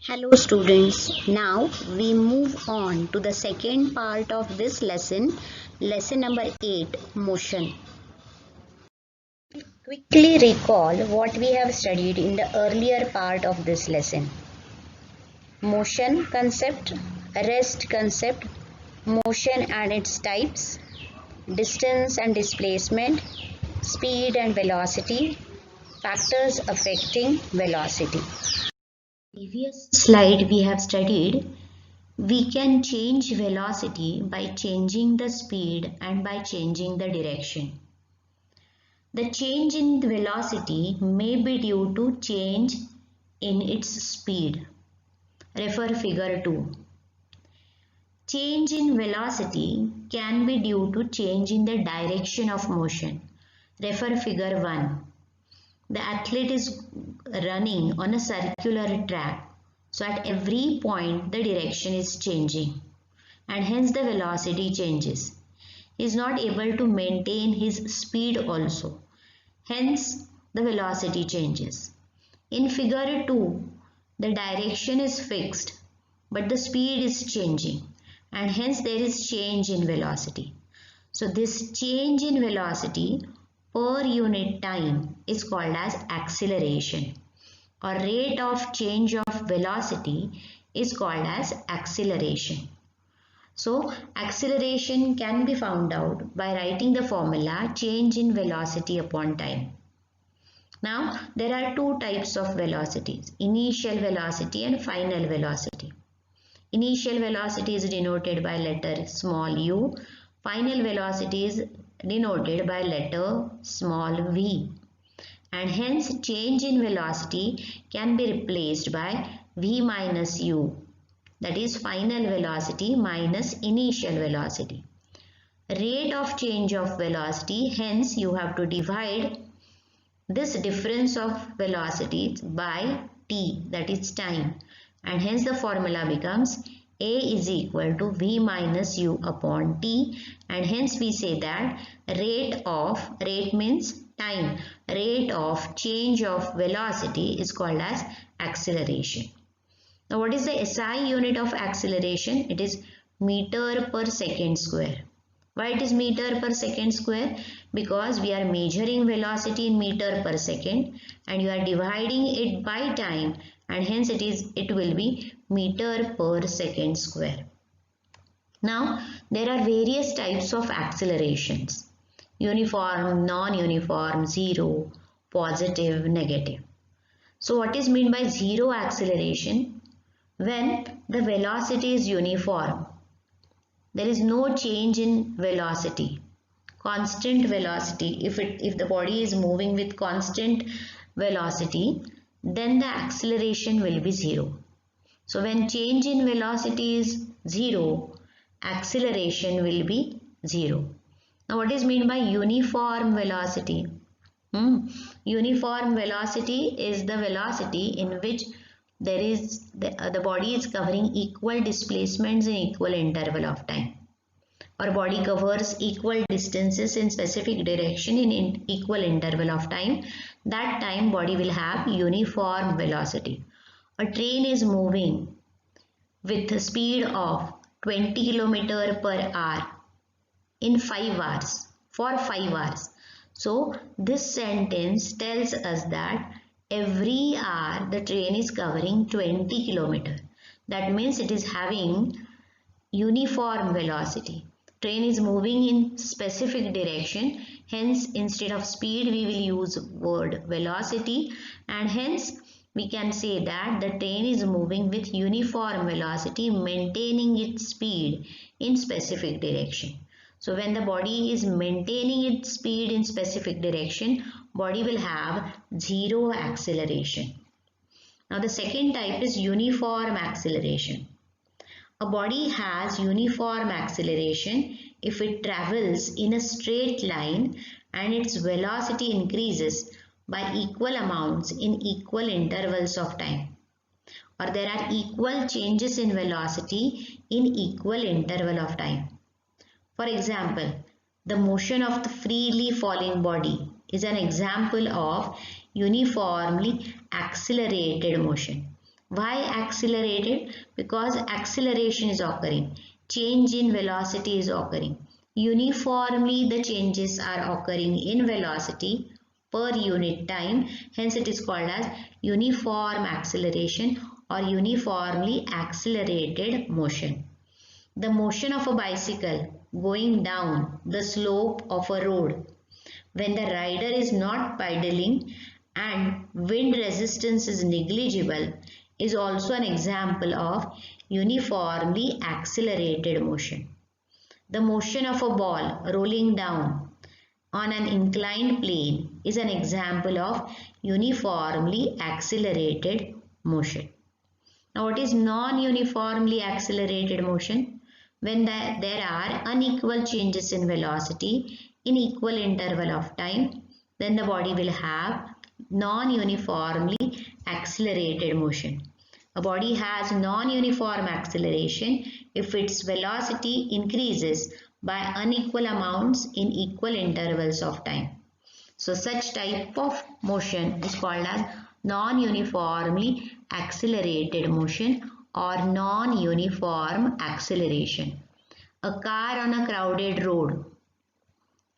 Hello students, now we move on to the second part of this lesson, lesson number 8, motion. Quickly recall what we have studied in the earlier part of this lesson. Motion concept, rest concept, motion and its types, distance and displacement, speed and velocity, factors affecting velocity. Previous slide we have studied we can change velocity by changing the speed and by changing the direction. The change in velocity may be due to change in its speed. Refer figure 2. Change in velocity can be due to change in the direction of motion. Refer figure 1. The athlete is running on a circular track. So at every point the direction is changing and hence the velocity changes. He is not able to maintain his speed also. Hence the velocity changes. In figure 2, the direction is fixed but the speed is changing and hence there is change in velocity. So this change in velocity per unit time is called as acceleration, or rate of change of velocity is called as acceleration. So acceleration can be found out by writing the formula change in velocity upon time. Now there are two types of velocities, initial velocity and final velocity. Initial velocity is denoted by letter small u, final velocity is denoted by letter small v. And hence change in velocity can be replaced by v minus u, that is final velocity minus initial velocity. Rate of change of velocity, hence you have to divide this difference of velocities by t, that is time, and hence the formula becomes a is equal to v minus u upon t, and hence we say that rate means time, rate of change of velocity is called as acceleration. Now what is the SI unit of acceleration? It is meter per second square. Why it is meter per second square? Because we are measuring velocity in meter per second and you are dividing it by time, and hence it will be meter per second square. Now there are various types of accelerations: uniform, non-uniform, zero, positive, negative. So what is meant by zero acceleration? When the velocity is uniform, there is no change in velocity, constant velocity. If the body is moving with constant velocity, then the acceleration will be zero. So when change in velocity is zero, acceleration will be zero. Now what is meant by uniform velocity? Uniform velocity is the velocity in which there is the body is covering equal displacements in equal interval of time. Our body covers equal distances in specific direction in equal interval of time. That time body will have uniform velocity. A train is moving with a speed of 20 km per hour in 5 hours, for 5 hours. So this sentence tells us that every hour the train is covering 20 km. That means it is having uniform velocity. Train is moving in specific direction, hence instead of speed we will use word velocity, and hence we can say that the train is moving with uniform velocity, maintaining its speed in specific direction. So when the body is maintaining its speed in specific direction, body will have zero acceleration. Now the second type is uniform acceleration. A body has uniform acceleration if it travels in a straight line and its velocity increases by equal amounts in equal intervals of time, or there are equal changes in velocity in equal interval of time. For example, the motion of the freely falling body is an example of uniformly accelerated motion. Why accelerated? Because acceleration is occurring. Change in velocity is occurring. Uniformly the changes are occurring in velocity per unit time. Hence it is called as uniform acceleration or uniformly accelerated motion. The motion of a bicycle going down the slope of a road when the rider is not pedaling and wind resistance is negligible is also an example of uniformly accelerated motion. The motion of a ball rolling down on an inclined plane is an example of uniformly accelerated motion. Now, what is non-uniformly accelerated motion? When there are unequal changes in velocity in equal interval of time, then the body will have non-uniformly accelerated motion. A body has non-uniform acceleration if its velocity increases by unequal amounts in equal intervals of time. So such type of motion is called as non-uniformly accelerated motion or non-uniform acceleration. A car on a crowded road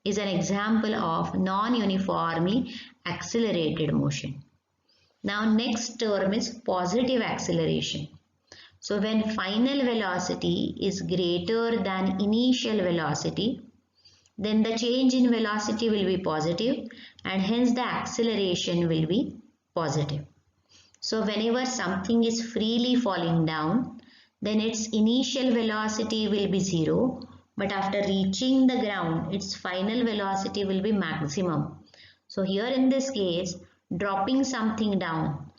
is an example of non-uniformly accelerated motion. Now next term is positive acceleration. So when final velocity is greater than initial velocity, then the change in velocity will be positive and hence the acceleration will be positive. So whenever something is freely falling down, then its initial velocity will be 0, but after reaching the ground, its final velocity will be maximum. So here in this case, dropping something down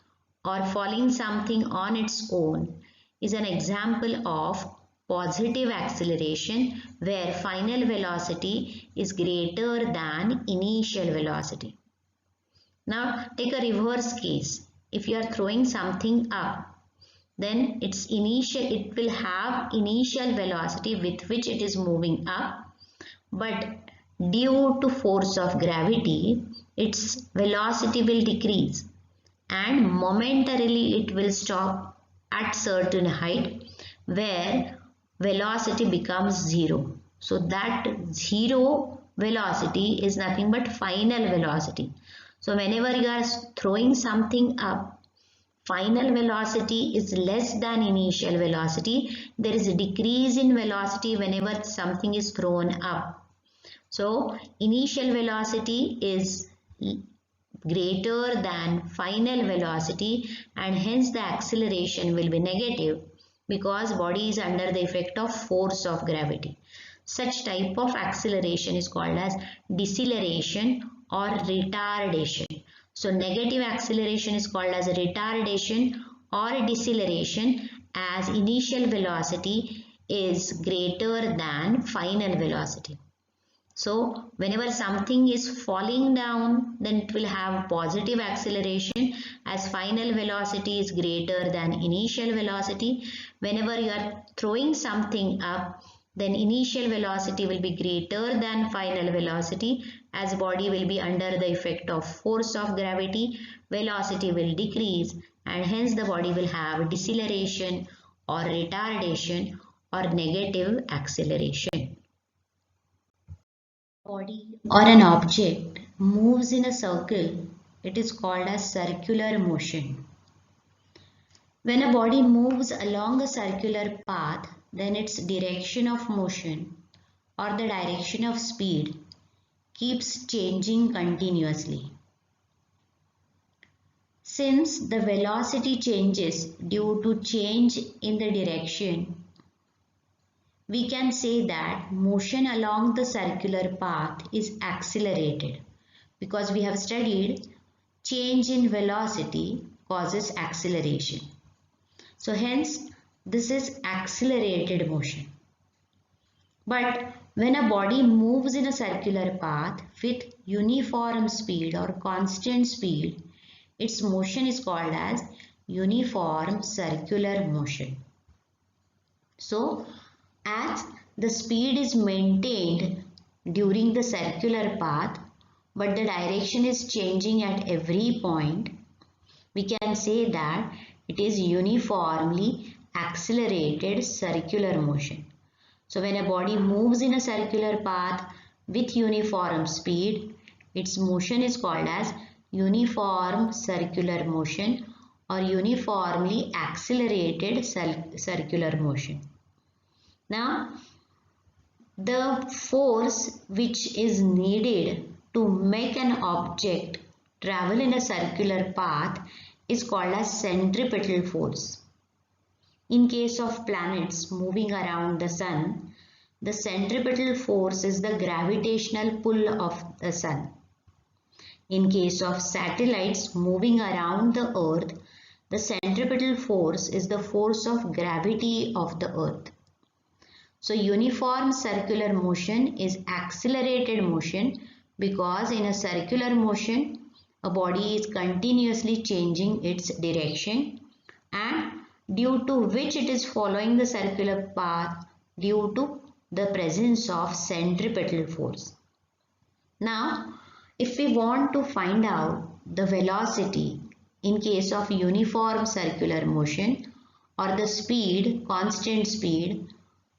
or falling something on its own is an example of positive acceleration where final velocity is greater than initial velocity. Now take a reverse case. If you are throwing something up, then it will have initial velocity with which it is moving up, but due to force of gravity, its velocity will decrease and momentarily it will stop at certain height where velocity becomes 0. So that 0 velocity is nothing but final velocity. So whenever you are throwing something up, final velocity is less than initial velocity. There is a decrease in velocity whenever something is thrown up. So initial velocity is greater than final velocity and hence the acceleration will be negative because body is under the effect of force of gravity. Such type of acceleration is called as deceleration or retardation. So negative acceleration is called as retardation or deceleration as initial velocity is greater than final velocity. So whenever something is falling down, then it will have positive acceleration as final velocity is greater than initial velocity. Whenever you are throwing something up, then initial velocity will be greater than final velocity as body will be under the effect of force of gravity. Velocity will decrease and hence the body will have deceleration or retardation or negative acceleration. Body or an object moves in a circle, it is called as circular motion. When a body moves along a circular path, then its direction of motion or the direction of speed keeps changing continuously. Since the velocity changes due to change in the direction, we can say that motion along the circular path is accelerated because we have studied change in velocity causes acceleration. So hence this is accelerated motion. But when a body moves in a circular path with uniform speed or constant speed, its motion is called as uniform circular motion. So as the speed is maintained during the circular path, but the direction is changing at every point, we can say that It is uniformly accelerated circular motion. So when a body moves in a circular path with uniform speed, its motion is called as uniform circular motion or uniformly accelerated circular motion. Now, the force which is needed to make an object travel in a circular path is called as centripetal force. In case of planets moving around the sun, the centripetal force is the gravitational pull of the sun. In case of satellites moving around the earth, the centripetal force is the force of gravity of the earth. So uniform circular motion is accelerated motion because in a circular motion, a body is continuously changing its direction and due to which it is following the circular path due to the presence of centripetal force. Now, if we want to find out the velocity in case of uniform circular motion or the speed, constant speed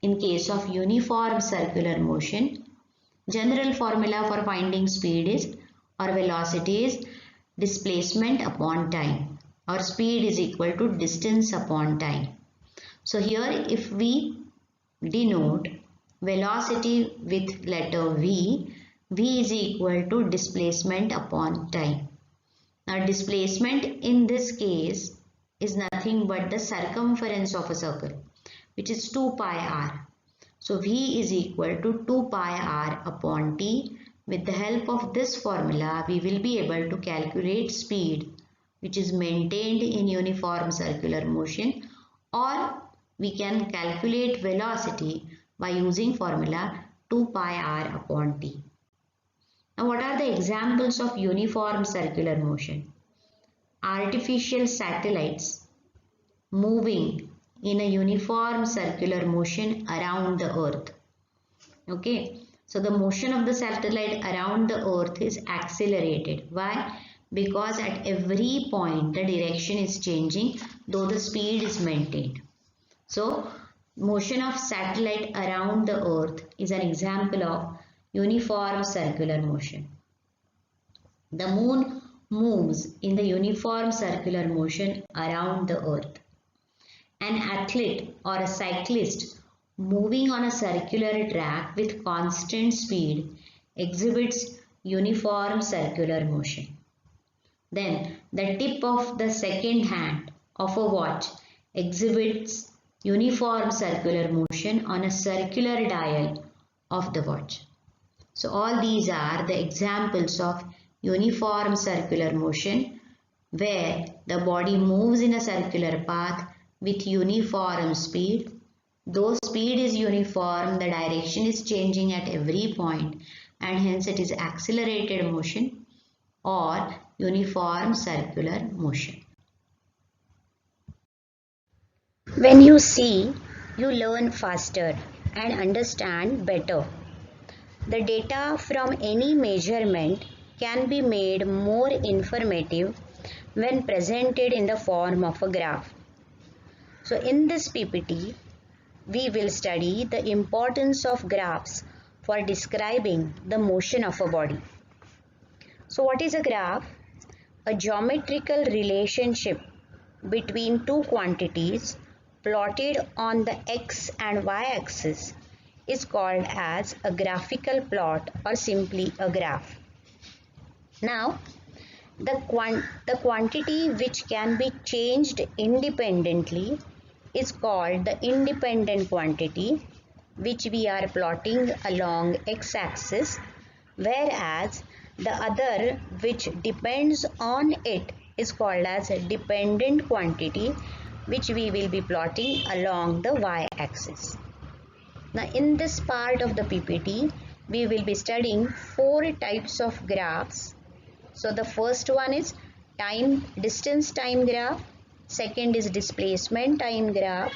in case of uniform circular motion, general formula for finding speed is or velocity is displacement upon time, or speed is equal to distance upon time. So here if we denote velocity with letter V, V is equal to displacement upon time. Now displacement in this case is nothing but the circumference of a circle, which is 2 pi r. So V is equal to 2 pi r upon t. With the help of this formula, we will be able to calculate speed which is maintained in uniform circular motion, or we can calculate velocity by using formula 2 pi r upon t. Now what are the examples of uniform circular motion? Artificial satellites moving in a uniform circular motion around the earth. Okay, so the motion of the satellite around the earth is accelerated. Why? Because at every point the direction is changing though the speed is maintained. So motion of satellite around the earth is an example of uniform circular motion. The moon moves in the uniform circular motion around the earth. An athlete or a cyclist moving on a circular track with constant speed exhibits uniform circular motion. Then the tip of the second hand of a watch exhibits uniform circular motion on a circular dial of the watch. So all these are the examples of uniform circular motion where the body moves in a circular path with uniform speed. Though speed is uniform, the direction is changing at every point and hence it is accelerated motion or uniform circular motion. When you see, you learn faster and understand better. The data from any measurement can be made more informative when presented in the form of a graph. So in this PPT, we will study the importance of graphs for describing the motion of a body. So what is a graph? A geometrical relationship between two quantities plotted on the x and y axis is called as a graphical plot or simply a graph. Now, the quantity which can be changed independently is called the independent quantity, which we are plotting along x-axis, whereas the other which depends on it is called as a dependent quantity, which we will be plotting along the y-axis. Now in this part of the PPT, we will be studying 4 types of graphs. So the first one is distance time graph, second is displacement time graph,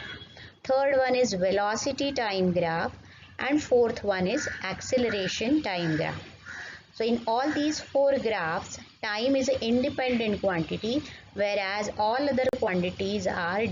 third one is velocity time graph, and fourth one is acceleration time graph. So in all these 4 graphs, time is an independent quantity whereas all other quantities are